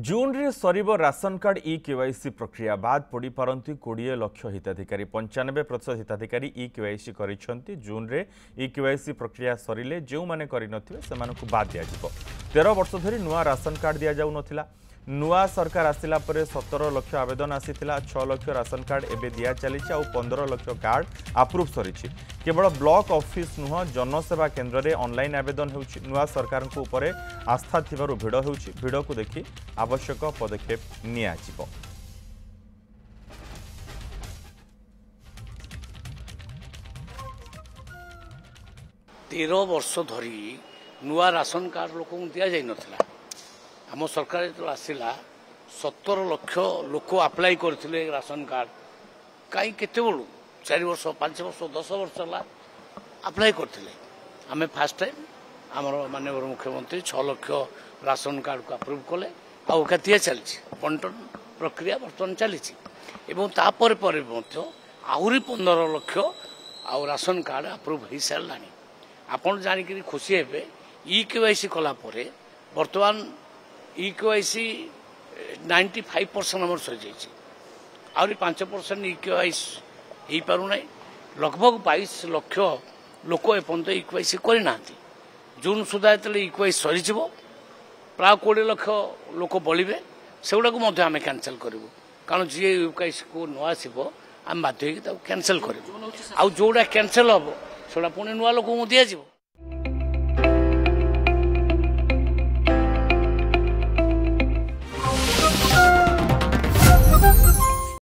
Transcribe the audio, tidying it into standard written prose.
जून रे Ghraib ration card e KYC प्रक्रिया बाद पड़ी पारंती 20 लाख हिताधिकारी 95% हिताधिकारी ई केवाईसी करिसेंती। जून रे ई केवाईसी प्रक्रिया सरिले जो माने करि नथिबे सेमानकु बाद दिया जिवो। 13 वर्ष धरि नुआ राशन कार्ड दिया जाउ नथिला। नुआ सरकार आसिला परे 17 लाख आवेदन आसीथिला। 6 लाख राशन कार्ड एबे दिया चलीछि आ 15 लाख कार्ड अप्रूव सरिछि। केवल ब्लॉक ऑफिस नुह जनसेवा केन्द्र रे ऑनलाइन आवेदन होउछि। नुआ सरकार को ऊपर आस्था थिबारु भिड़ होउछि। भिड़ को देखि आवश्यक पदक्षेप निया जिवो। 13 वर्ष धरी नुआ राशन कार्ड लोक दि जाई नथिला। आम सरकार जो आसला 17 लाख लोक अप्लाई करथिले राशन कार्ड कहीं केते बळू 4 वर्ष 5 वर्ष 10 वर्ष ला अप्लाई करथिले। आमे फर्स्ट टाइम आमर माननीय मुख्यमंत्री 6 लाख राशन कार्ड को अप्रूव कले आउ दिया चली बंटन प्रक्रिया बर्तमान चली आहरी 15 लाख आउ राशन कार्ड अप्रूव हो सारा। आपन जानिक खुशी हे ई केवाईसी कला बर्तमान ई केवाईसी 95% आम सरी जाइए। आहरी 5% ई केवाईसी हो पार ना। लगभग 22 लाख लोक एपर्त ई केवाईसी करना। जून सुधा जो ई केवाईसी सरी प्राय 20 लाख लोक बलिबे सेगुड़ा आम कैंसल करूँ। कारण जी यूकेआईसी को न आसो आम बाध्य कैंसल करूँ। आउ जोड़ा कैंसल हम से पुणी नुआ लोक दिया।